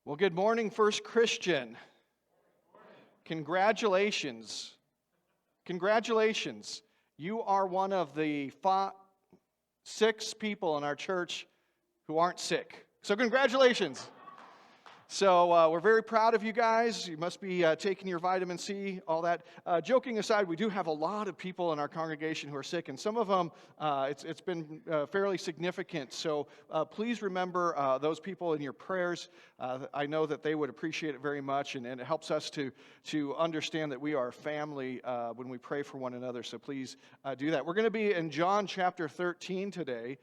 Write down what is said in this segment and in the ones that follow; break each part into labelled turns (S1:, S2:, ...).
S1: Well, good morning, First Christian. Congratulations. Congratulations. You are one of the 6 people in our church who aren't sick. So congratulations. So we're very proud of you guys. You must be taking your vitamin C, all that. Joking aside, we do have a lot of people in our congregation who are sick, and some of them, it's been fairly significant. So please remember those people in your prayers. I know that they would appreciate it very much, and it helps us to understand that we are a family when we pray for one another. So please do that. We're going to be in John chapter 13 today,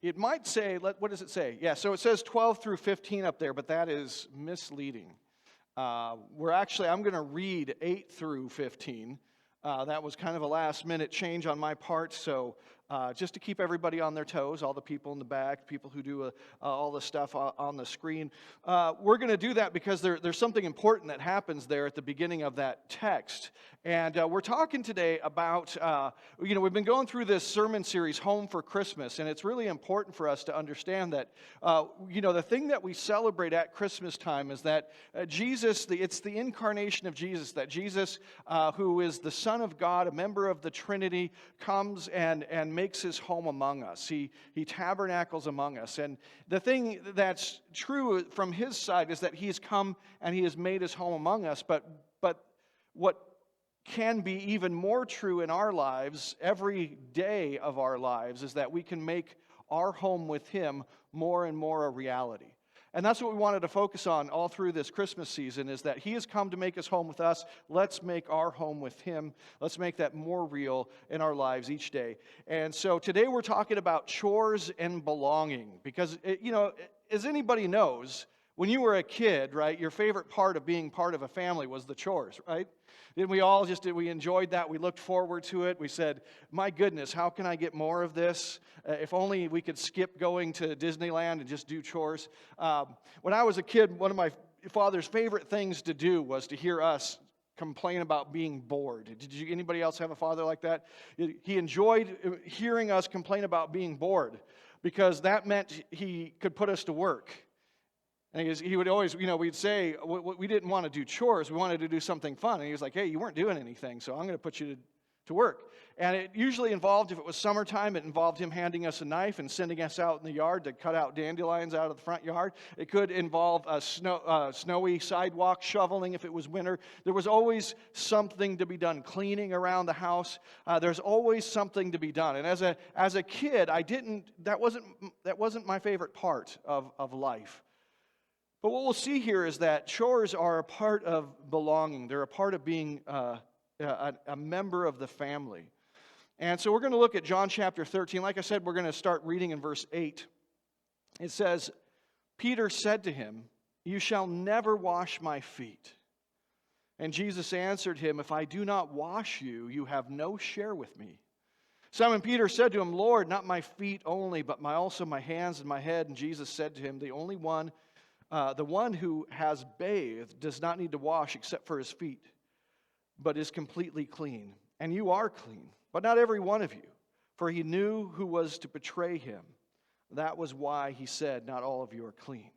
S1: it might say, what does it say? Yeah, so it says 12 through 15 up there, but that is misleading. I'm going to read 8 through 15. That was kind of a last-minute change on my part, so just to keep everybody on their toes, all the people in the back, people who do all the stuff on the screen. We're going to do that because there's something important that happens there at the beginning of that text. And we're talking today about, we've been going through this sermon series, Home for Christmas, and it's really important for us to understand that, the thing that we celebrate at Christmas time is that Jesus, it's the incarnation of Jesus, that Jesus, who is the Son of God, a member of the Trinity, comes and makes his home among us. He tabernacles among us. And the thing that's true from his side is that he has come and he has made his home among us. But what can be even more true in our lives, every day of our lives, is that we can make our home with him more and more a reality. And that's what we wanted to focus on all through this Christmas season, is that he has come to make his home with us. Let's make our home with him. Let's make that more real in our lives each day. And so today we're talking about chores and belonging. Because, as anybody knows, when you were a kid, right, your favorite part of being part of a family was the chores, right? Didn't we all we enjoyed that? We looked forward to it. We said, my goodness, how can I get more of this? If only we could skip going to Disneyland and just do chores. When I was a kid, one of my father's favorite things to do was to hear us complain about being bored. Anybody else have a father like that? He enjoyed hearing us complain about being bored because that meant he could put us to work. And he would always, we'd say, we didn't want to do chores, we wanted to do something fun. And he was like, hey, you weren't doing anything, so I'm going to put you to work. And it usually involved, if it was summertime, it involved him handing us a knife and sending us out in the yard to cut out dandelions out of the front yard. It could involve a snowy sidewalk shoveling if it was winter. There was always something to be done, cleaning around the house. There's always something to be done. And as a kid, that wasn't my favorite part of life. But what we'll see here is that chores are a part of belonging. They're a part of being a member of the family. And so we're going to look at John chapter 13. Like I said, we're going to start reading in verse 8. It says, Peter said to him, "You shall never wash my feet." And Jesus answered him, "If I do not wash you, you have no share with me." Simon Peter said to him, "Lord, not my feet only, but also my hands and my head." And Jesus said to him, the one who has bathed does not need to wash except for his feet, but is completely clean. And you are clean, but not every one of you. For he knew who was to betray him. That was why he said, not all of you are clean.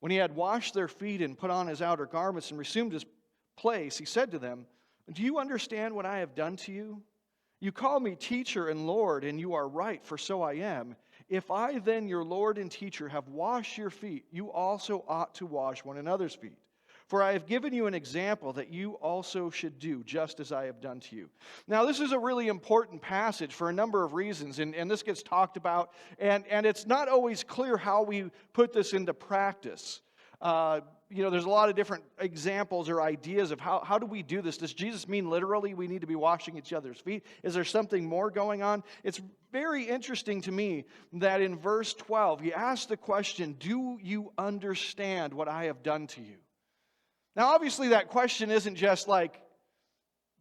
S1: When he had washed their feet and put on his outer garments and resumed his place, he said to them, "Do you understand what I have done to you? You call me teacher and Lord, and you are right, for so I am. If I then, your Lord and teacher, have washed your feet, you also ought to wash one another's feet. For I have given you an example that you also should do, just as I have done to you." Now, this is a really important passage for a number of reasons, and this gets talked about, and it's not always clear how we put this into practice. There's a lot of different examples or ideas of how do we do this. Does Jesus mean literally we need to be washing each other's feet? Is there something more going on? It's very interesting to me that in verse 12, he asks the question, "Do you understand what I have done to you?" Now, obviously, that question isn't just like,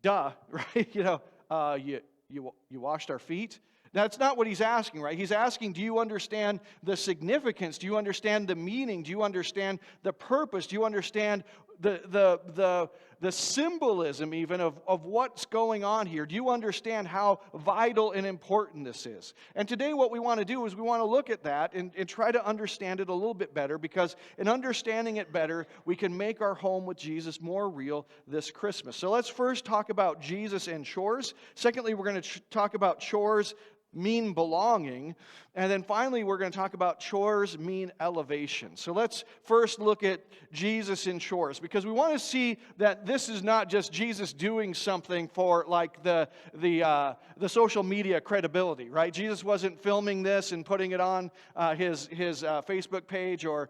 S1: duh, right? You washed our feet? That's not what he's asking, right? He's asking, do you understand the significance? Do you understand the meaning? Do you understand the purpose? Do you understand the the symbolism even of what's going on here? Do you understand how vital and important this is? And today what we want to do is we want to look at that and try to understand it a little bit better, because in understanding it better, we can make our home with Jesus more real this Christmas. So let's first talk about Jesus and chores. Secondly, we're going to talk about chores mean belonging. And then finally, we're going to talk about chores mean elevation. So let's first look at Jesus in chores, because we want to see that this is not just Jesus doing something for like the social media credibility, right? Jesus wasn't filming this and putting it on his Facebook page or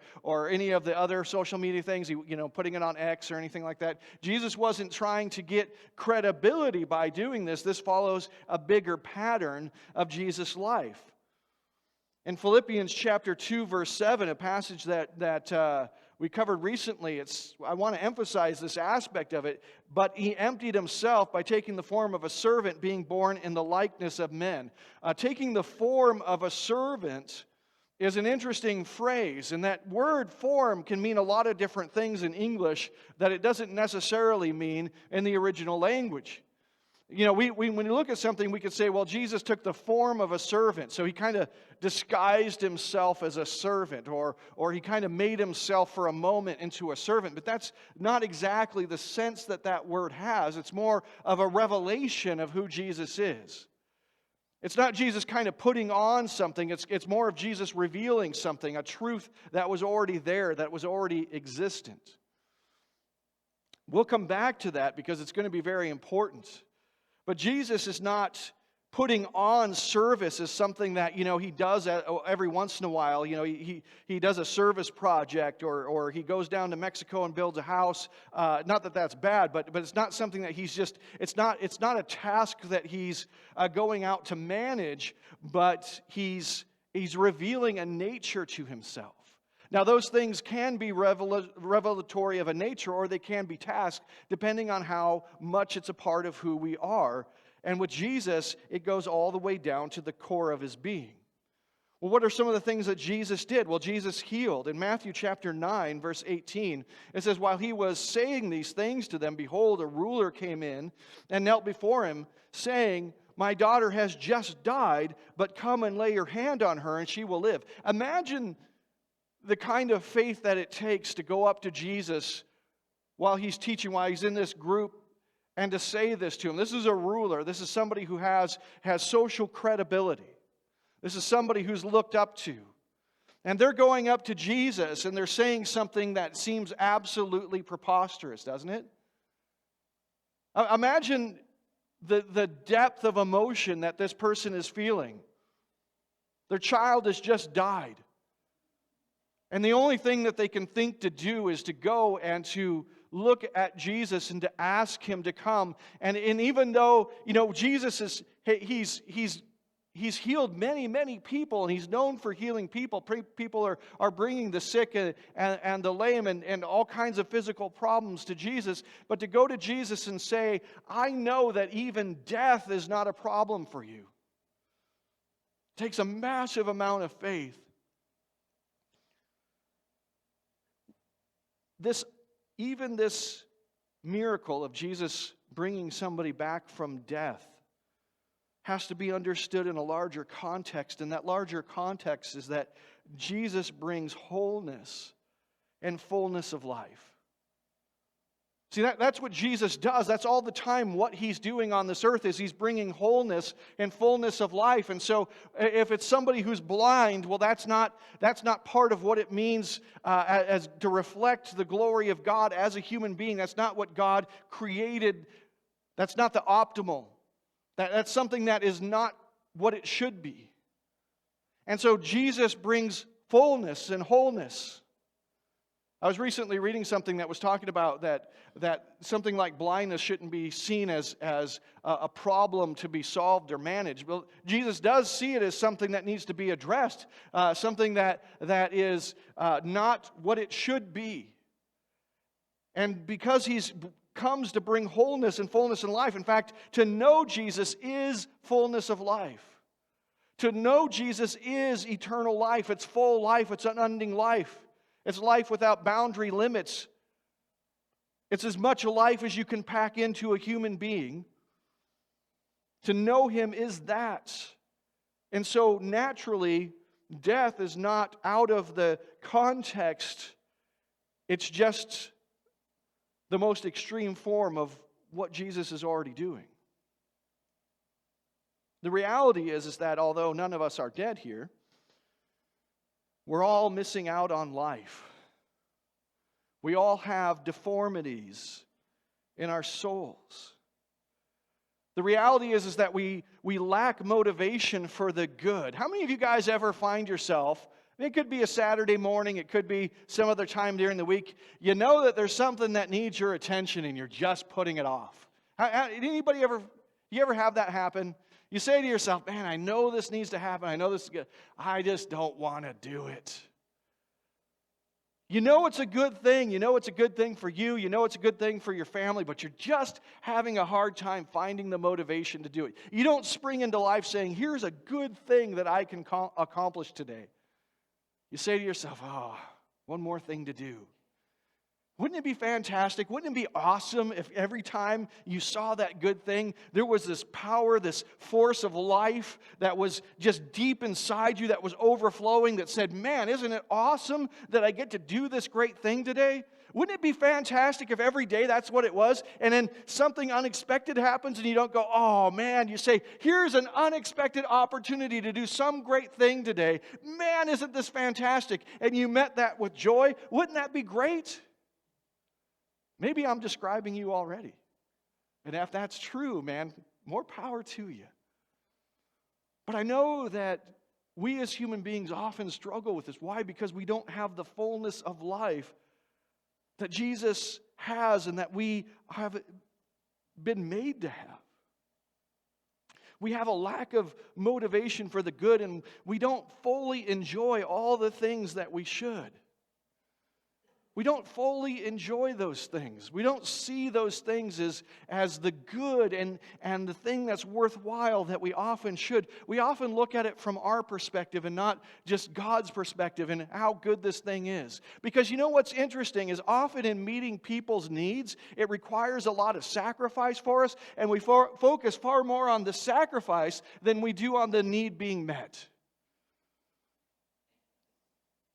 S1: any of the other social media things, putting it on X or anything like that. Jesus wasn't trying to get credibility by doing this. This follows a bigger pattern of Jesus' life. In Philippians chapter 2, verse 7, a passage that we covered recently, I want to emphasize this aspect of it. But he emptied himself by taking the form of a servant, being born in the likeness of men. Taking the form of a servant is an interesting phrase, and that word form can mean a lot of different things in English that it doesn't necessarily mean in the original language. When you look at something, we could say, well, Jesus took the form of a servant, so he kind of disguised himself as a servant, or he kind of made himself for a moment into a servant. But that's not exactly the sense that word has. It's more of a revelation of who Jesus is. It's not Jesus kind of putting on something. It's more of Jesus revealing something, a truth that was already there, that was already existent. We'll come back to that because it's going to be very important. But Jesus is not putting on service as something that, he does every once in a while. He does a service project, or he goes down to Mexico and builds a house. Not that that's bad, but it's not something that it's not a task that he's going out to manage, but he's revealing a nature to himself. Now, those things can be revelatory of a nature, or they can be tasks, depending on how much it's a part of who we are. And with Jesus, it goes all the way down to the core of his being. Well, what are some of the things that Jesus did? Well, Jesus healed. In Matthew chapter 9, verse 18, it says, while he was saying these things to them, behold, a ruler came in and knelt before him, saying, my daughter has just died, but come and lay your hand on her, and she will live. Imagine the kind of faith that it takes to go up to Jesus while he's teaching, while he's in this group, and to say this to him. This is a ruler. This is somebody who has social credibility. This is somebody who's looked up to. And they're going up to Jesus, and they're saying something that seems absolutely preposterous, doesn't it? Imagine the depth of emotion that this person is feeling. Their child has just died. And the only thing that they can think to do is to go and to look at Jesus and to ask him to come. And even though, Jesus he's healed many, many people, and he's known for healing people. People are bringing the sick and the lame and all kinds of physical problems to Jesus. But to go to Jesus and say, I know that even death is not a problem for you, takes a massive amount of faith. Even this miracle of Jesus bringing somebody back from death has to be understood in a larger context. And that larger context is that Jesus brings wholeness and fullness of life. See, that's what Jesus does. That's all the time what he's doing on this earth, is he's bringing wholeness and fullness of life. And so if it's somebody who's blind, well, that's not part of what it means as to reflect the glory of God as a human being. That's not what God created. That's not the optimal. That's something that is not what it should be. And so Jesus brings fullness and wholeness. I was recently reading something that was talking about that something like blindness shouldn't be seen as a problem to be solved or managed. Well, Jesus does see it as something that needs to be addressed, something that is not what it should be. And because he's comes to bring wholeness and fullness in life. In fact, to know Jesus is fullness of life. To know Jesus is eternal life. It's full life. It's unending life. It's life without boundary limits. It's as much a life as you can pack into a human being. To know him is that. And so naturally, death is not out of the context. It's just the most extreme form of what Jesus is already doing. The reality is that although none of us are dead here, we're all missing out on life. We all have deformities in our souls. The reality is that we lack motivation for the good. How many of you guys ever find yourself, it could be a Saturday morning, it could be some other time during the week, you know that there's something that needs your attention and you're just putting it off? Anybody ever have that happen? You say to yourself, man, I know this needs to happen. I know this is good. I just don't want to do it. You know it's a good thing. You know it's a good thing for you. You know it's a good thing for your family, but you're just having a hard time finding the motivation to do it. You don't spring into life saying, here's a good thing that I can accomplish today. You say to yourself, oh, one more thing to do. Wouldn't it be fantastic? Wouldn't it be awesome if every time you saw that good thing, there was this power, this force of life that was just deep inside you, that was overflowing, that said, man, isn't it awesome that I get to do this great thing today? Wouldn't it be fantastic if every day that's what it was, and then something unexpected happens and you don't go, oh man, you say, here's an unexpected opportunity to do some great thing today. Man, isn't this fantastic? And you met that with joy. Wouldn't that be great? Maybe I'm describing you already. And if that's true, man, more power to you. But I know that we as human beings often struggle with this. Why? Because we don't have the fullness of life that Jesus has and that we have been made to have. We have a lack of motivation for the good, and we don't fully enjoy all the things that we should. We don't fully enjoy those things. We don't see those things as the good and the thing that's worthwhile that we often should. We often look at it from our perspective and not just God's perspective and how good this thing is. Because you know what's interesting is often in meeting people's needs, it requires a lot of sacrifice for us, and we focus far more on the sacrifice than we do on the need being met.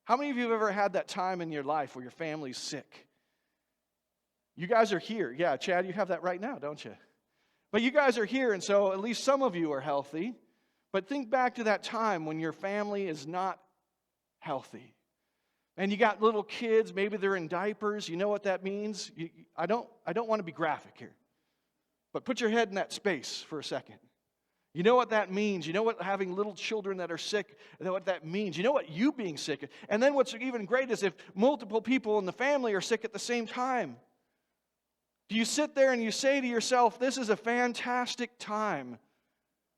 S1: How many of you have ever had that time in your life where your family's sick? You guys are here. Yeah, Chad, you have that right now, don't you? But you guys are here, and so at least some of you are healthy. But think back to that time when your family is not healthy. And you got little kids, maybe they're in diapers. You know what that means? I don't want to be graphic here. But put your head in that space for a second. You know what that means. You know what having little children that are sick, you know what that means. You know what you being sick. And then what's even great is if multiple people in the family are sick at the same time. Do you sit there and you say to yourself, this is a fantastic time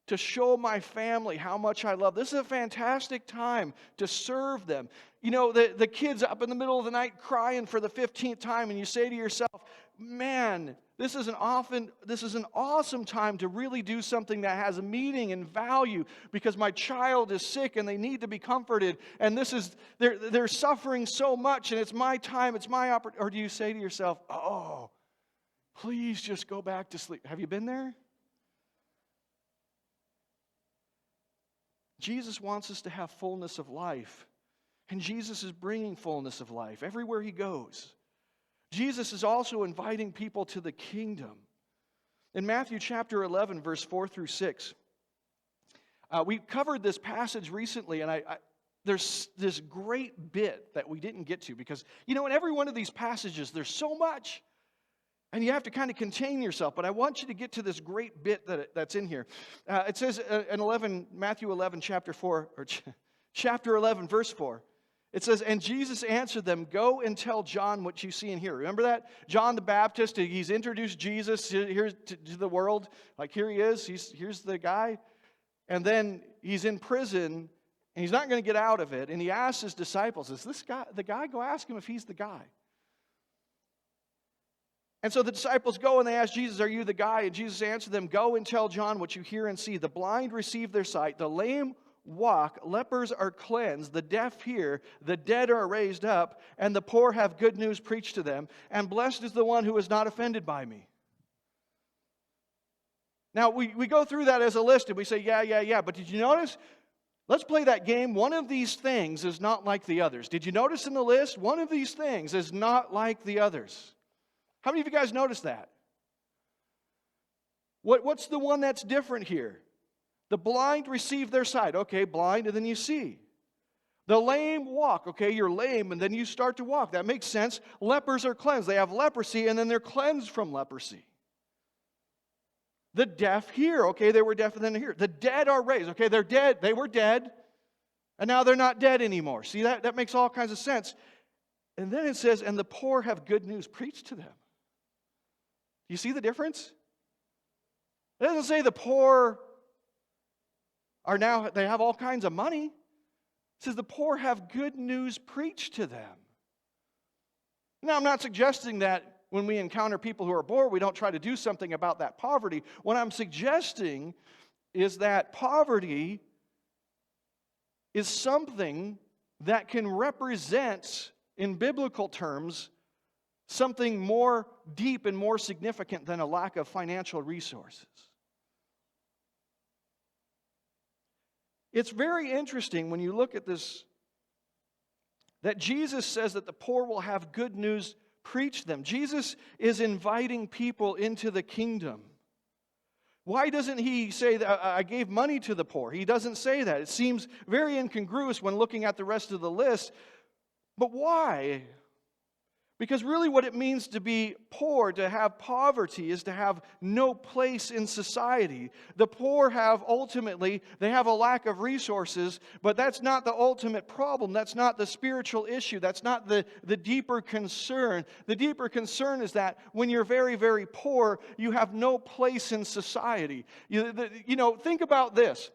S1: to show my family how much I love. This is a fantastic time to serve them. You know, the kids up in the middle of the night crying for the 15th time, and you say to yourself, man, this is an awesome time to really do something that has a meaning and value because my child is sick and they need to be comforted, and they're suffering so much, and it's my time, it's my opportunity. Or do you say to yourself, oh, please just go back to sleep? Have you been there? Jesus wants us to have fullness of life, and Jesus is bringing fullness of life everywhere he goes. Jesus is also inviting people to the kingdom. In Matthew chapter 11, verse 4 through 6, we covered this passage recently, and there's this great bit that we didn't get to because, you know, in every one of these passages, there's so much, and you have to kind of contain yourself. But I want you to get to this great bit that's in here. It says in Matthew 11, chapter 4, or chapter 11, verse 4, it says, and Jesus answered them, go and tell John what you see and hear. Remember that? John the Baptist, he's introduced Jesus here to the world. Like, here he is. Here's the guy. And then he's in prison, and he's not going to get out of it. And he asks his disciples, is this guy the guy? Go ask him if he's the guy. And so the disciples go and they ask Jesus, are you the guy? And Jesus answered them, go and tell John what you hear and see. The blind receive their sight. The lame walk, lepers are cleansed, the deaf hear, the dead are raised up, and the poor have good news preached to them, and blessed is the one who is not offended by me. Now, we go through that as a list, and we say, yeah, but did you notice? Let's play that game. One of these things is not like the others. Did you notice in the list? One of these things is not like the others. How many of you guys noticed that? What's the one that's different here? The blind receive their sight. Okay, blind, and then you see. The lame walk. Okay, you're lame, and then you start to walk. That makes sense. Lepers are cleansed. They have leprosy, and then they're cleansed from leprosy. The deaf hear. Okay, they were deaf and then they hear. The dead are raised. Okay, they're dead. They were dead, and now they're not dead anymore. See, that makes all kinds of sense. And then it says, and the poor have good news preached to them. You see the difference? It doesn't say the poor are now, they have all kinds of money. It says the poor have good news preached to them. Now, I'm not suggesting that when we encounter people who are poor, we don't try to do something about that poverty. What I'm suggesting is that poverty is something that can represent, in biblical terms, something more deep and more significant than a lack of financial resources. It's very interesting when you look at this, that Jesus says that the poor will have good news preached them. Jesus is inviting people into the kingdom. Why doesn't he say that I gave money to the poor? He doesn't say that. It seems very incongruous when looking at the rest of the list. But why? Because really what it means to be poor, to have poverty, is to have no place in society. The poor have ultimately, they have a lack of resources, but that's not the ultimate problem. That's not the spiritual issue. That's not the deeper concern. The deeper concern is that when you're very, very poor, you have no place in society. Think about this.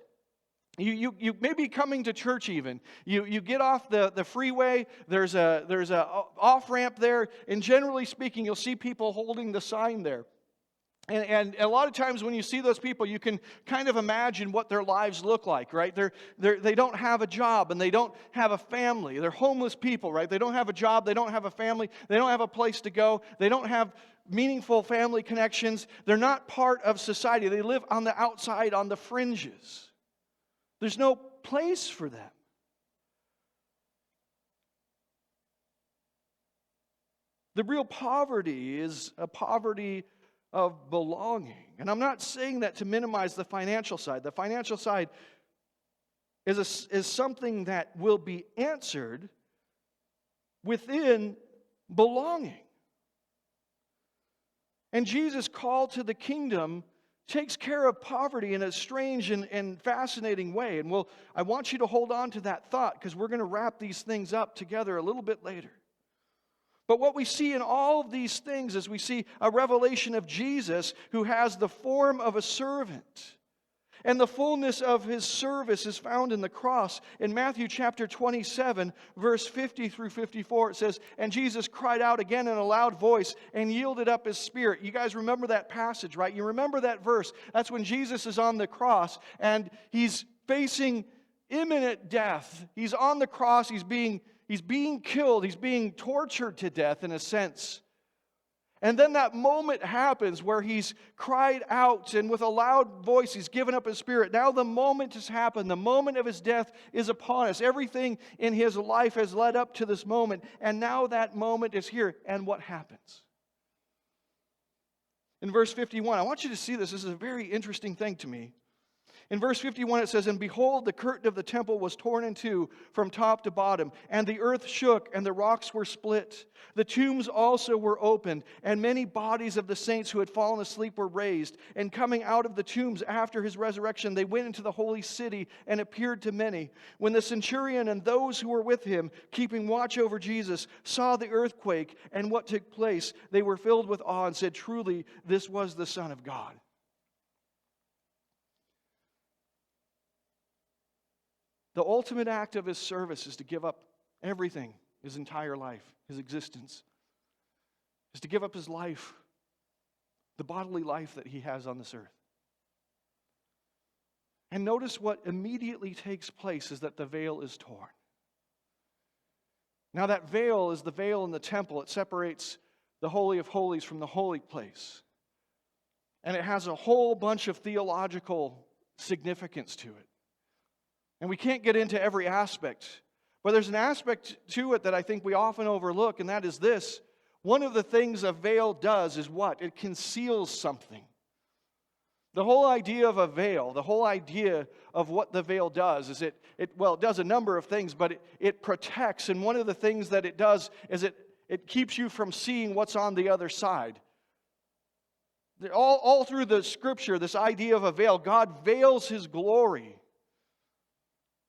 S1: You may be coming to church even. You get off the freeway, there's a off-ramp there, and generally speaking, you'll see people holding the sign there. And a lot of times when you see those people, you can kind of imagine what their lives look like, right? They don't have a job, and they don't have a family. They're homeless people, right? They don't have a job, they don't have a family, they don't have a place to go, they don't have meaningful family connections. They're not part of society. They live on the outside, on the fringes. There's no place for them. The real poverty is a poverty of belonging. And I'm not saying that to minimize the financial side. The financial side is something that will be answered within belonging. And Jesus' call to the kingdom takes care of poverty in a strange and fascinating way. And I want you to hold on to that thought, because we're going to wrap these things up together a little bit later. But what we see in all of these things is we see a revelation of Jesus who has the form of a servant. And the fullness of his service is found in the cross. In Matthew chapter 27, verse 50 through 54, it says, and Jesus cried out again in a loud voice and yielded up his spirit. You guys remember that passage, right? You remember that verse. That's when Jesus is on the cross and he's facing imminent death. He's on the cross. He's being killed. He's being tortured to death in a sense. And then that moment happens where he's cried out, and with a loud voice he's given up his spirit. Now the moment has happened. The moment of his death is upon us. Everything in his life has led up to this moment. And now that moment is here. And what happens? In verse 51, I want you to see this. This is a very interesting thing to me. In verse 51 it says, and behold, the curtain of the temple was torn in two from top to bottom, and the earth shook, and the rocks were split. The tombs also were opened, and many bodies of the saints who had fallen asleep were raised. And coming out of the tombs after his resurrection, they went into the holy city and appeared to many. When the centurion and those who were with him, keeping watch over Jesus, saw the earthquake and what took place, they were filled with awe and said, truly, this was the Son of God. The ultimate act of his service is to give up everything, his entire life, his existence, is to give up his life, the bodily life that he has on this earth. And notice what immediately takes place is that the veil is torn. Now that veil is the veil in the temple. It separates the Holy of Holies from the holy place. And it has a whole bunch of theological significance to it. And we can't get into every aspect, but there's an aspect to it that I think we often overlook, and that is this. One of the things a veil does is what? It conceals something. The whole idea of a veil, the whole idea of what the veil does is it does a number of things, but it protects, and one of the things that it does is it keeps you from seeing what's on the other side. All through the Scripture, this idea of a veil, God veils His glory.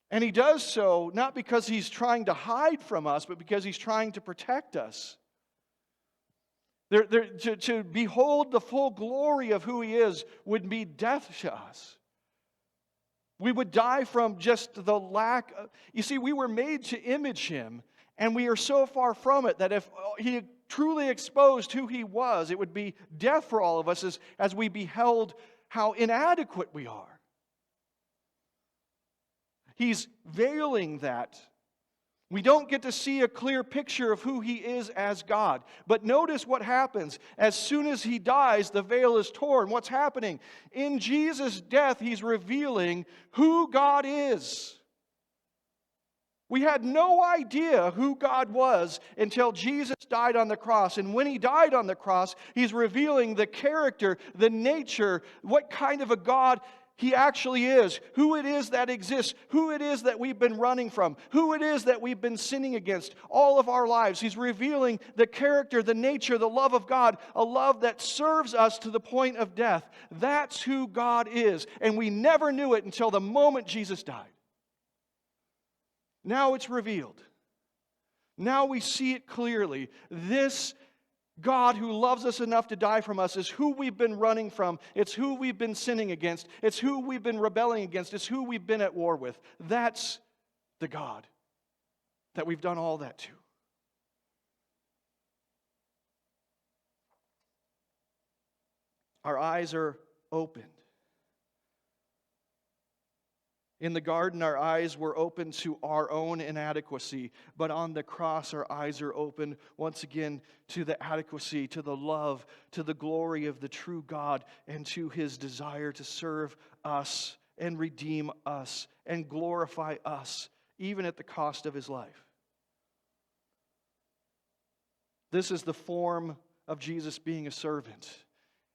S1: And He does so not because He's trying to hide from us, but because He's trying to protect us. To behold the full glory of who He is would be death to us. We would die from just the lack of... You see, we were made to image Him, and we are so far from it that if He truly exposed who He was, it would be death for all of us as we beheld how inadequate we are. He's veiling that. We don't get to see a clear picture of who He is as God. But notice what happens. As soon as He dies, the veil is torn. What's happening? In Jesus' death, He's revealing who God is. We had no idea who God was until Jesus died on the cross. And when He died on the cross, He's revealing the character, the nature, what kind of a God He actually is, who it is that exists, who it is that we've been running from, who it is that we've been sinning against all of our lives. He's revealing the character, the nature, the love of God, a love that serves us to the point of death. That's who God is, and we never knew it until the moment Jesus died. Now it's revealed. Now we see it clearly. This God who loves us enough to die from us is who we've been running from. It's who we've been sinning against. It's who we've been rebelling against. It's who we've been at war with. That's the God that we've done all that to. Our eyes are opened. In the garden, our eyes were open to our own inadequacy, but on the cross, our eyes are open once again to the adequacy, to the love, to the glory of the true God, and to His desire to serve us and redeem us and glorify us, even at the cost of His life. This is the form of Jesus being a servant,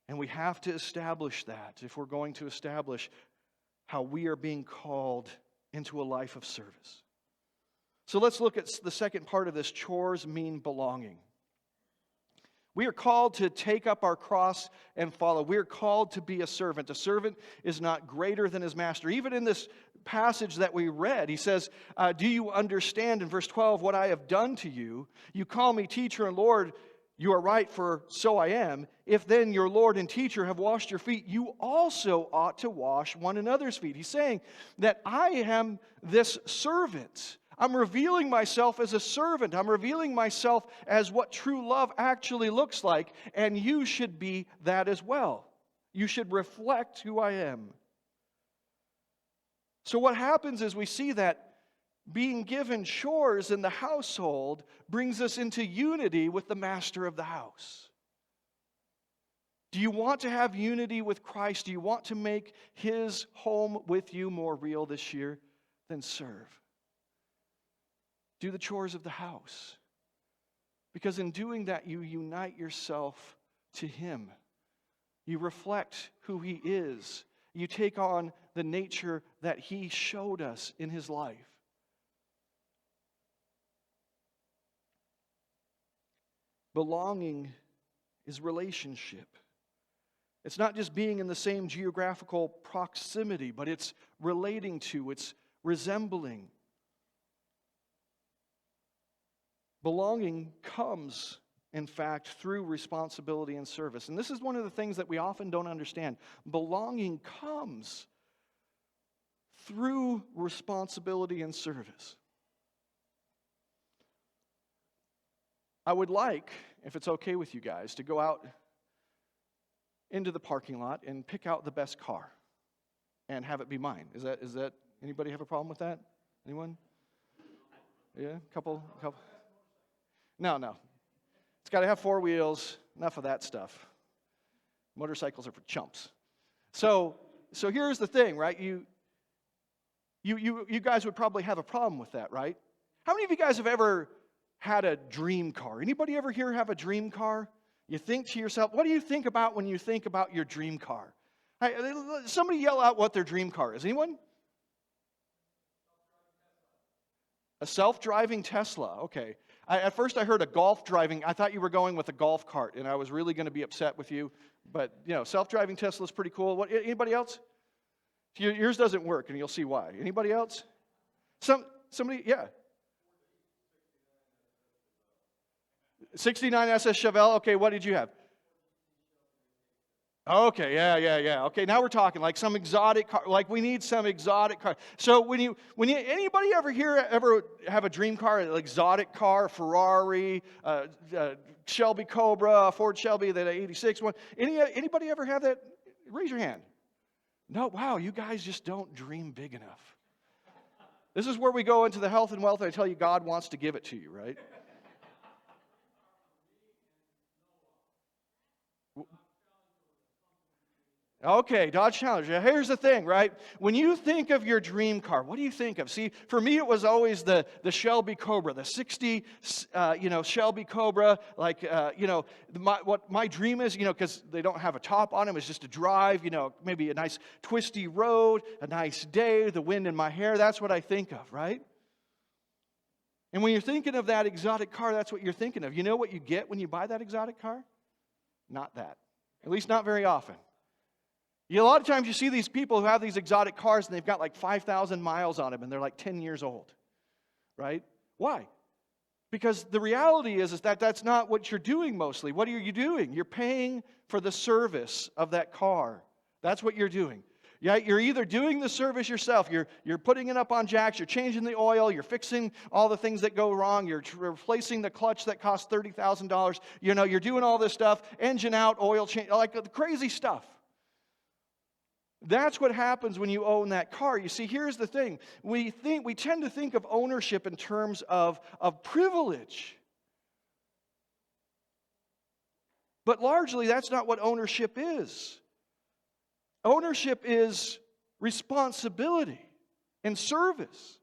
S1: and we have to establish that if we're going to establish how we are being called into a life of service. So let's look at the second part of this. Chores mean belonging. We are called to take up our cross and follow. We are called to be a servant. A servant is not greater than his master. Even in this passage that we read, he says, do you understand in verse 12 what I have done to you? You call me teacher and Lord. You are right, for so I am. If then your Lord and teacher have washed your feet, you also ought to wash one another's feet. He's saying that I am this servant. I'm revealing myself as a servant. I'm revealing myself as what true love actually looks like, and you should be that as well. You should reflect who I am. So what happens is we see that being given chores in the household brings us into unity with the master of the house. Do you want to have unity with Christ? Do you want to make His home with you more real this year? Then serve. Do the chores of the house. Because in doing that, you unite yourself to Him. You reflect who He is. You take on the nature that He showed us in His life. Belonging is relationship. It's not just being in the same geographical proximity, but it's relating to, it's resembling. Belonging comes, in fact, through responsibility and service. And this is one of the things that we often don't understand. Belonging comes through responsibility and service. I would like, if it's okay with you guys, to go out into the parking lot and pick out the best car and have it be mine. Is that anybody have a problem with that? Anyone? Yeah, couple. No. It's got to have 4 wheels. Enough of that stuff. Motorcycles are for chumps. So here's the thing, right? You guys would probably have a problem with that, right? How many of you guys have ever had a dream car? Anybody ever here have a dream car? You think to yourself, what do you think about when you think about your dream car? Somebody yell out what their dream car is. Anyone? A self-driving Tesla. Okay. At first I heard a golf driving. I thought you were going with a golf cart, and I was really going to be upset with you. But, self-driving Tesla is pretty cool. Anybody else? Yours doesn't work, and you'll see why. Anybody else? Somebody, yeah. 69 SS Chevelle. Okay, what did you have? Okay, yeah. Okay, now we're talking like some exotic car. Like we need some exotic car. So when anybody ever have a dream car, an exotic car, a Ferrari, Shelby Cobra, a Ford Shelby, that 86 one? Anybody ever have that? Raise your hand. No, wow, you guys just don't dream big enough. This is where we go into the health and wealth. I tell you, God wants to give it to you, right? Okay, Dodge Challenger. Here's the thing, right? When you think of your dream car, what do you think of? See, for me, it was always the Shelby Cobra, the 60, Shelby Cobra. Like, what my dream is, because they don't have a top on them, is just to drive, maybe a nice twisty road, a nice day, the wind in my hair. That's what I think of, right? And when you're thinking of that exotic car, that's what you're thinking of. You know what you get when you buy that exotic car? Not that. At least not very often. A lot of times you see these people who have these exotic cars and they've got like 5,000 miles on them and they're like 10 years old, right? Why? Because the reality is that that's not what you're doing mostly. What are you doing? You're paying for the service of that car. That's what you're doing. Yeah, you're either doing the service yourself, you're putting it up on jacks, you're changing the oil, you're fixing all the things that go wrong, you're replacing the clutch that costs $30,000. You're doing all this stuff, engine out, oil change, like the crazy stuff. That's what happens when you own that car. You see, here's the thing. We tend to think of ownership in terms of privilege. But largely, that's not what ownership is. Ownership is responsibility and service.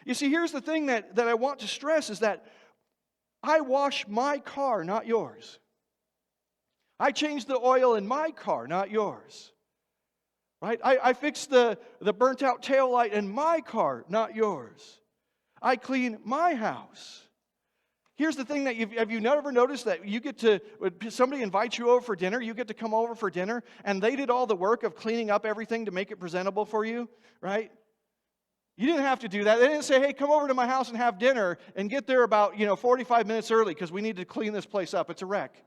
S1: You see, here's the thing that I want to stress is that I wash my car, not yours. I change the oil in my car, not yours. Right? I fix the burnt-out taillight in my car, not yours. I clean my house. Here's the thing that have you never noticed that you get to, when somebody invites you over for dinner, you get to come over for dinner, and they did all the work of cleaning up everything to make it presentable for you, right? You didn't have to do that. They didn't say, hey, come over to my house and have dinner, and get there about 45 minutes early because we need to clean this place up. It's a wreck.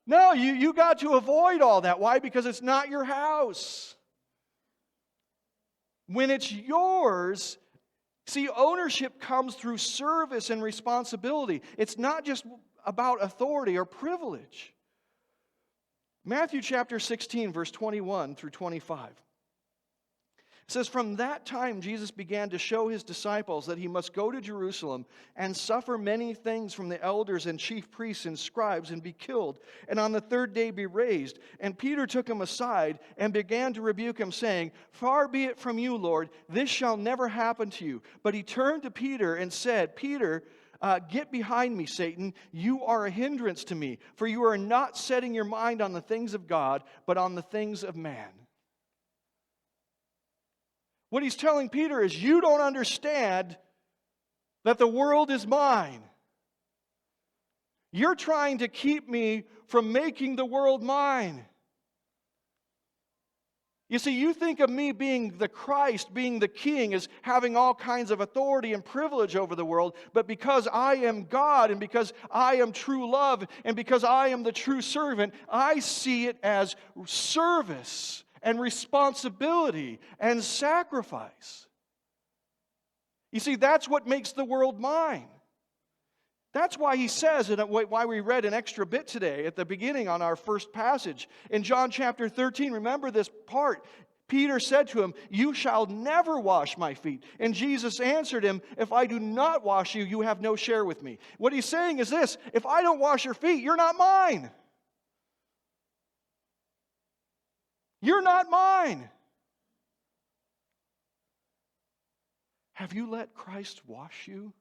S1: No, you got to avoid all that. Why? Because it's not your house. When it's yours, see, ownership comes through service and responsibility. It's not just about authority or privilege. Matthew chapter 16, verse 21 through 25. It says, from that time Jesus began to show his disciples that he must go to Jerusalem and suffer many things from the elders and chief priests and scribes and be killed, and on the third day be raised. And Peter took him aside and began to rebuke him, saying, far be it from you, Lord, this shall never happen to you. But he turned to Peter and said, Peter, get behind me, Satan. You are a hindrance to me, for you are not setting your mind on the things of God, but on the things of man. What he's telling Peter is, you don't understand that the world is mine. You're trying to keep me from making the world mine. You see, you think of me being the Christ, being the King, as having all kinds of authority and privilege over the world, but because I am God, and because I am true love, and because I am the true servant, I see it as service and responsibility and sacrifice. You see, that's what makes the world mine. That's why he says, and why we read an extra bit today at the beginning on our first passage. In John chapter 13, remember this part. Peter said to him, "You shall never wash my feet." And Jesus answered him, "If I do not wash you, you have no share with me." What he's saying is this: if I don't wash your feet, you're not mine. You're not mine. Have you let Christ wash you?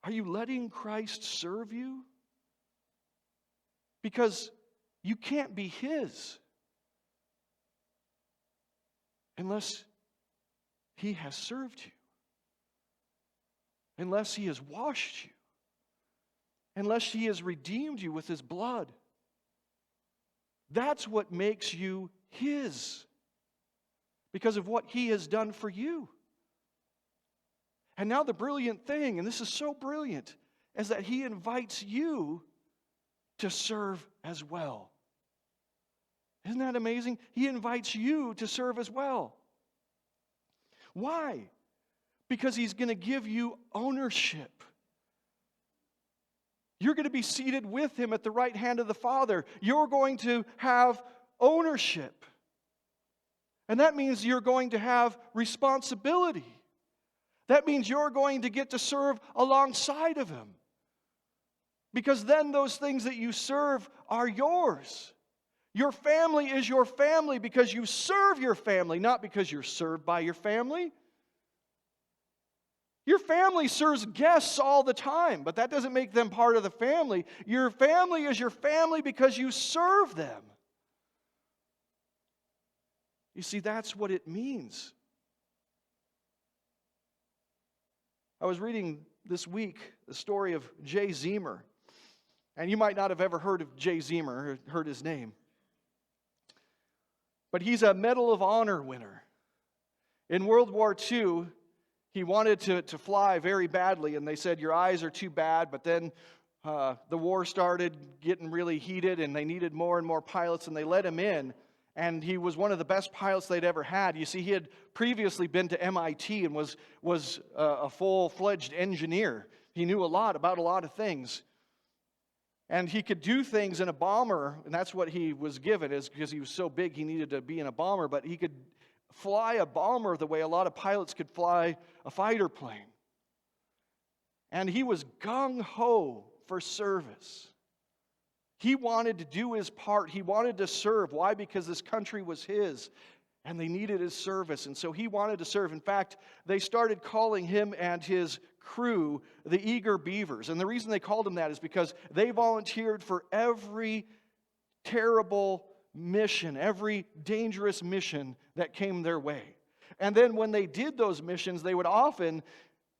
S1: Are you letting Christ serve you? Because you can't be His unless He has served you, unless He has washed you, unless He has redeemed you with His blood. That's what makes you His, because of what He has done for you. And now the brilliant thing, and this is so brilliant, is that He invites you to serve as well. Isn't that amazing? He invites you to serve as well. Why? Because He's going to give you ownership. You're going to be seated with Him at the right hand of the Father. You're going to have ownership. And that means you're going to have responsibility. That means you're going to get to serve alongside of Him. Because then those things that you serve are yours. Your family is your family because you serve your family, not because you're served by your family. Your family serves guests all the time, but that doesn't make them part of the family. Your family is your family because you serve them. You see, that's what it means. I was reading this week the story of Jay Zemer. And you might not have ever heard of Jay Zemer, or heard his name. But he's a Medal of Honor winner. In World War II, he wanted to fly very badly, and they said, "Your eyes are too bad." But then the war started getting really heated, and they needed more and more pilots, and they let him in. And he was one of the best pilots they'd ever had. You see, he had previously been to MIT and was a full-fledged engineer. He knew a lot about a lot of things. And he could do things in a bomber, and that's what he was given, is because he was so big he needed to be in a bomber, but he could fly a bomber the way a lot of pilots could fly a fighter plane. And he was gung-ho for service. He wanted to do his part. He wanted to serve. Why? Because this country was his, and they needed his service, and so he wanted to serve. In fact, they started calling him and his crew the Eager Beavers. And the reason they called him that is because they volunteered for every terrible mission, every dangerous mission that came their way. And then when they did those missions, they would often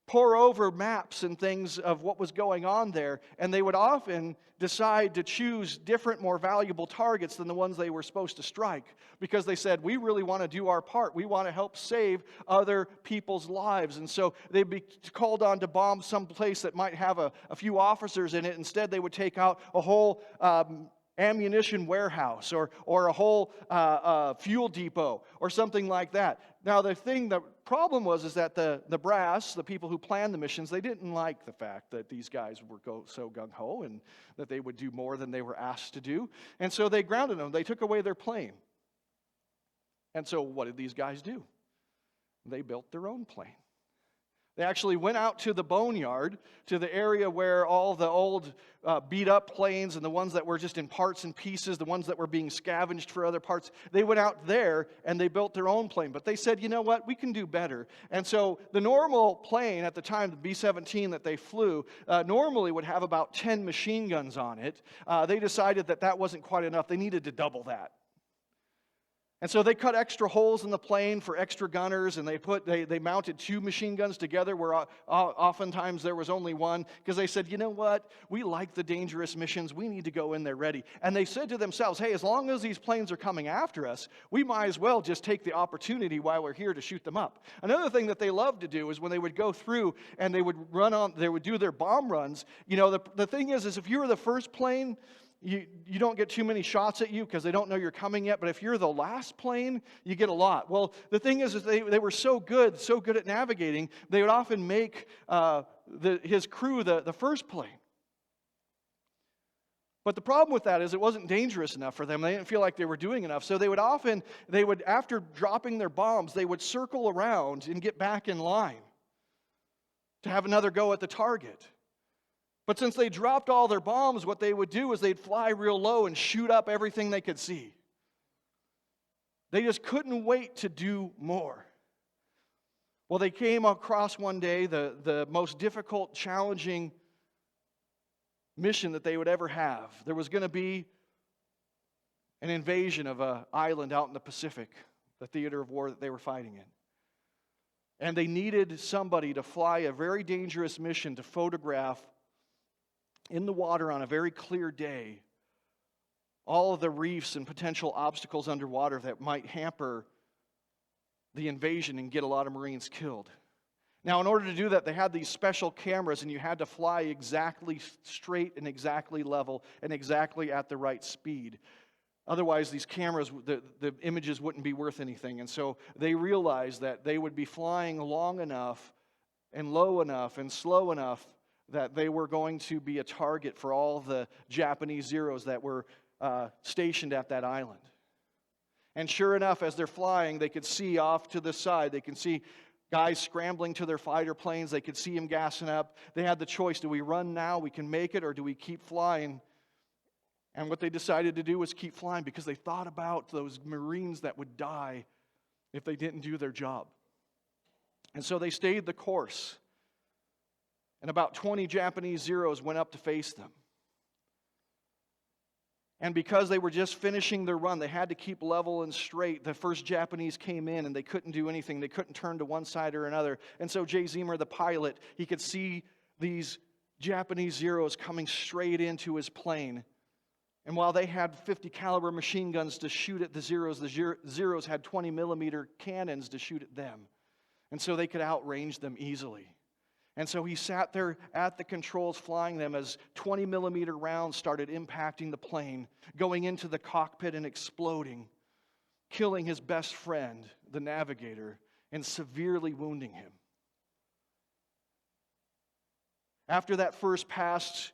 S1: pore over maps and things of what was going on there, and they would often decide to choose different, more valuable targets than the ones they were supposed to strike, because they said, we really want to do our part. We want to help save other people's lives. And so they'd be called on to bomb some place that might have a few officers in it. Instead, they would take out a whole ammunition warehouse or a whole fuel depot or something like that. Now, the problem was that the brass, the people who planned the missions, they didn't like the fact that these guys were so gung-ho and that they would do more than they were asked to do. And so they grounded them. They took away their plane. And so what did these guys do? They built their own plane. They actually went out to the boneyard, to the area where all the old beat-up planes and the ones that were just in parts and pieces, the ones that were being scavenged for other parts, they went out there and they built their own plane. But they said, you know what, we can do better. And so the normal plane at the time, the B-17 that they flew, normally would have about 10 machine guns on it. They decided that wasn't quite enough. They needed to double that. And so they cut extra holes in the plane for extra gunners, and they mounted 2 machine guns together where oftentimes there was only one, because they said, you know what, we like the dangerous missions, we need to go in there ready. And they said to themselves, hey, as long as these planes are coming after us, we might as well just take the opportunity while we're here to shoot them up. Another thing that they loved to do is when they would go through and they would do their bomb runs, you know, the thing is if you were the first plane, you don't get too many shots at you because they don't know you're coming yet. But if you're the last plane, you get a lot. Well, the thing is they were so good at navigating, they would often make his crew the first plane. But the problem with that is it wasn't dangerous enough for them. They didn't feel like they were doing enough. So after dropping their bombs, they would circle around and get back in line to have another go at the target. But since they dropped all their bombs, what they would do is they'd fly real low and shoot up everything they could see. They just couldn't wait to do more. Well, they came across one day the most difficult, challenging mission that they would ever have. There was going to be an invasion of an island out in the Pacific, the theater of war that they were fighting in. And they needed somebody to fly a very dangerous mission to photograph in the water on a very clear day all of the reefs and potential obstacles underwater that might hamper the invasion and get a lot of Marines killed. Now, in order to do that, they had these special cameras, and you had to fly exactly straight and exactly level and exactly at the right speed. Otherwise, these cameras, the images wouldn't be worth anything. And so they realized that they would be flying long enough and low enough and slow enough that they were going to be a target for all the Japanese Zeros that were stationed at that island. And sure enough, as they're flying, they could see off to the side. They can see guys scrambling to their fighter planes. They could see them gassing up. They had the choice, do we run now, we can make it, or do we keep flying? And what they decided to do was keep flying because they thought about those Marines that would die if they didn't do their job. And so they stayed the course. And about 20 Japanese Zeros went up to face them. And because they were just finishing their run, they had to keep level and straight. The first Japanese came in and they couldn't do anything. They couldn't turn to one side or another. And so Jay Zemer, the pilot, he could see these Japanese Zeros coming straight into his plane. And while they had 50 caliber machine guns to shoot at the Zeros had 20 millimeter cannons to shoot at them. And so they could outrange them easily. And so he sat there at the controls flying them as 20 millimeter rounds started impacting the plane, going into the cockpit and exploding, killing his best friend, the navigator, and severely wounding him. After that first pass,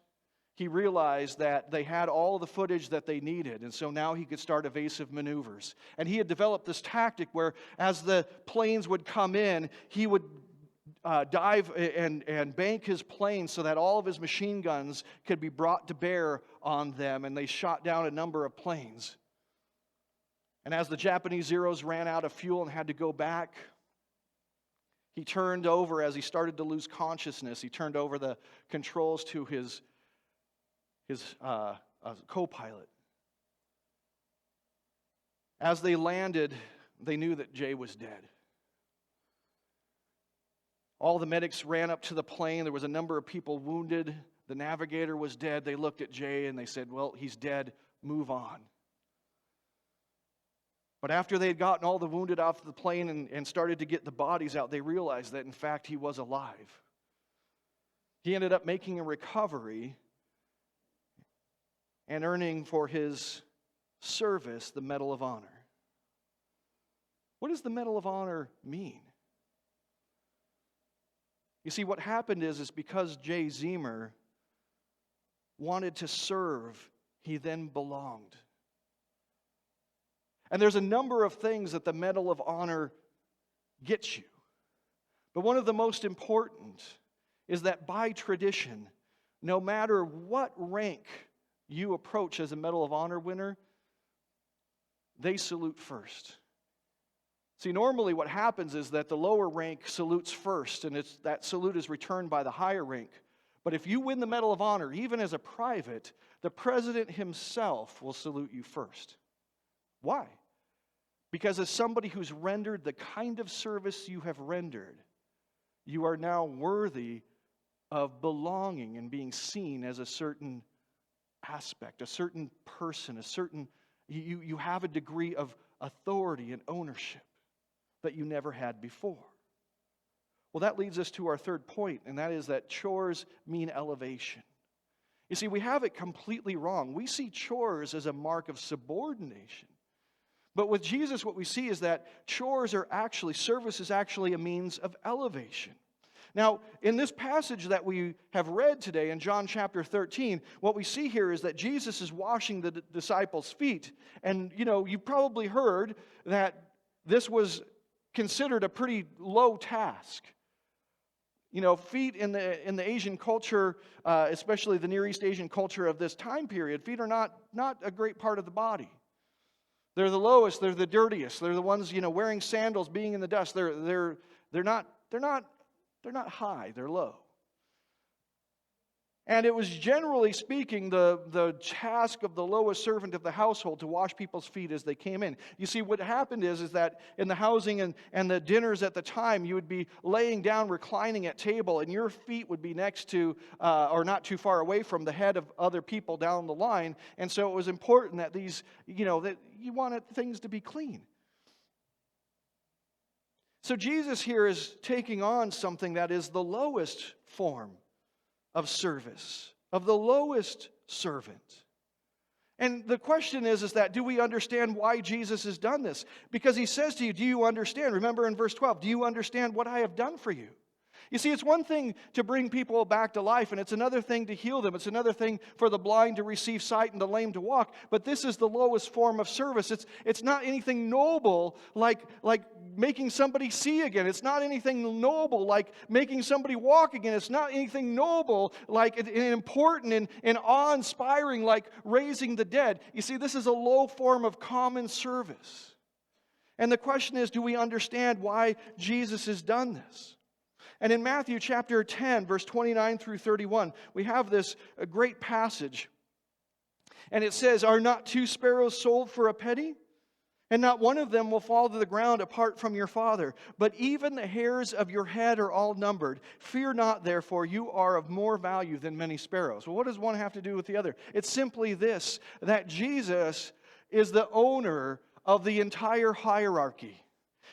S1: he realized that they had all the footage that they needed, and so now he could start evasive maneuvers. And he had developed this tactic where as the planes would come in, he would dive and bank his plane so that all of his machine guns could be brought to bear on them, and they shot down a number of planes. And as the Japanese Zeros ran out of fuel and had to go back, he turned over, as he started to lose consciousness, he turned over the controls to his co-pilot. As they landed, they knew that Jay was dead. All the medics ran up to the plane. There was a number of people wounded. The navigator was dead. They looked at Jay and they said, well, he's dead. Move on. But after they had gotten all the wounded off the plane and started to get the bodies out, they realized that, in fact, he was alive. He ended up making a recovery and earning for his service the Medal of Honor. What does the Medal of Honor mean? You see, what happened is because Jay Zemer wanted to serve, he then belonged. And there's a number of things that the Medal of Honor gets you. But one of the most important is that by tradition, no matter what rank you approach as a Medal of Honor winner, they salute first. See, normally what happens is that the lower rank salutes first, and that salute is returned by the higher rank. But if you win the Medal of Honor, even as a private, the president himself will salute you first. Why? Because as somebody who's rendered the kind of service you have rendered, you are now worthy of belonging and being seen as a certain aspect, a certain person, you have a degree of authority and ownership that you never had before. Well, that leads us to our third point, and that is that chores mean elevation. You see, we have it completely wrong. We see chores as a mark of subordination. But with Jesus, what we see is that service is actually a means of elevation. Now, in this passage that we have read today in John chapter 13, what we see here is that Jesus is washing the disciples' feet. And, you probably heard that this was considered a pretty low task. Feet in the Asian culture, especially the Near East Asian culture of this time period, feet are not a great part of the body. They're the lowest, they're the dirtiest, they're the ones, wearing sandals, being in the dust. They're not high, they're low. And it was generally speaking the task of the lowest servant of the household to wash people's feet as they came in. You see, what happened is that in the housing and the dinners at the time, you would be laying down, reclining at table, and your feet would be next to, or not too far away from the head of other people down the line. And so it was important that these, that you wanted things to be clean. So Jesus here is taking on something that is the lowest form of service, of the lowest servant. And the question is that do we understand why Jesus has done this? Because he says to you, do you understand? Remember in verse 12, do you understand what I have done for you? You see, it's one thing to bring people back to life, and it's another thing to heal them. It's another thing for the blind to receive sight and the lame to walk. But this is the lowest form of service. It's not anything noble like making somebody see again. It's not anything noble like making somebody walk again. It's not anything noble like and important and awe-inspiring like raising the dead. You see, this is a low form of common service. And the question is, do we understand why Jesus has done this? And in Matthew chapter 10, verse 29 through 31, we have this great passage. And it says, "Are not 2 sparrows sold for a penny? And not one of them will fall to the ground apart from your Father. But even the hairs of your head are all numbered. Fear not, therefore, you are of more value than many sparrows." Well, what does one have to do with the other? It's simply this, that Jesus is the owner of the entire hierarchy.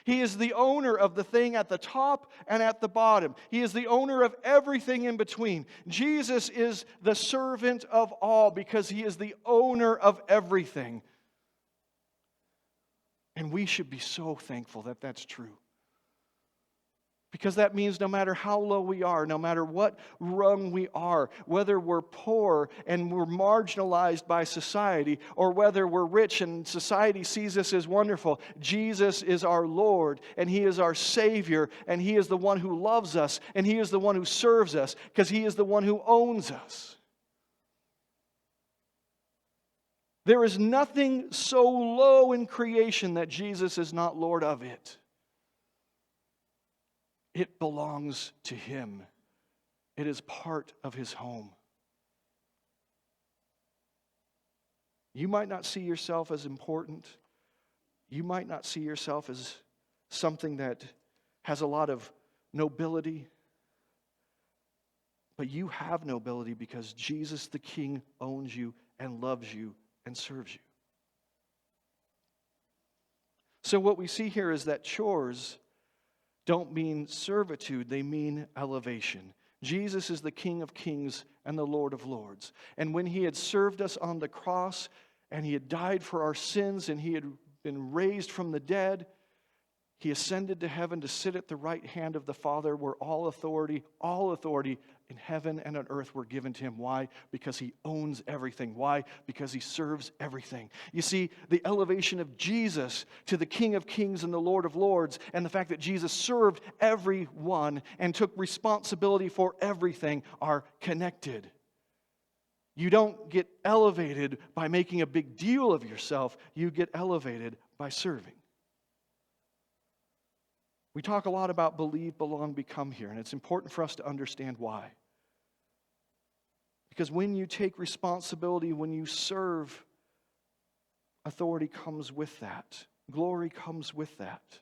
S1: He is the owner of the thing at the top and at the bottom. He is the owner of everything in between. Jesus is the servant of all because he is the owner of everything. And we should be so thankful that that's true. Because that means no matter how low we are, no matter what rung we are, whether we're poor and we're marginalized by society, or whether we're rich and society sees us as wonderful, Jesus is our Lord, and He is our Savior, and He is the one who loves us, and He is the one who serves us, because He is the one who owns us. There is nothing so low in creation that Jesus is not Lord of it. It belongs to Him. It is part of His home. You might not see yourself as important. You might not see yourself as something that has a lot of nobility. But you have nobility because Jesus the King owns you and loves you and serves you. So what we see here is that chores don't mean servitude, they mean elevation. Jesus is the King of kings and the Lord of lords. And when He had served us on the cross, and He had died for our sins, and He had been raised from the dead, He ascended to heaven to sit at the right hand of the Father, where all authority in heaven and on earth were given to Him. Why? Because He owns everything. Why? Because He serves everything. You see, the elevation of Jesus to the King of kings and the Lord of lords, and the fact that Jesus served everyone and took responsibility for everything, are connected. You don't get elevated by making a big deal of yourself. You get elevated by serving. We talk a lot about believe, belong, become here, and it's important for us to understand why. Because when you take responsibility, when you serve, authority comes with that. Glory comes with that.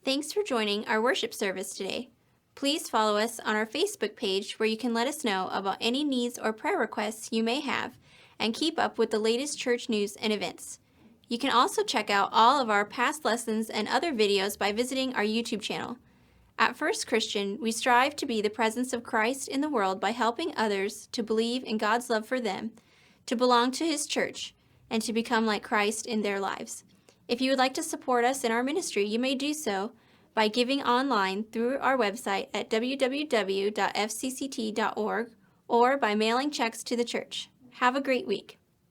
S2: Thanks for joining our worship service today. Please follow us on our Facebook page where you can let us know about any needs or prayer requests you may have and keep up with the latest church news and events. You can also check out all of our past lessons and other videos by visiting our YouTube channel. At First Christian, we strive to be the presence of Christ in the world by helping others to believe in God's love for them, to belong to His church, and to become like Christ in their lives. If you would like to support us in our ministry, you may do so by giving online through our website at www.fcct.org or by mailing checks to the church. Have a great week.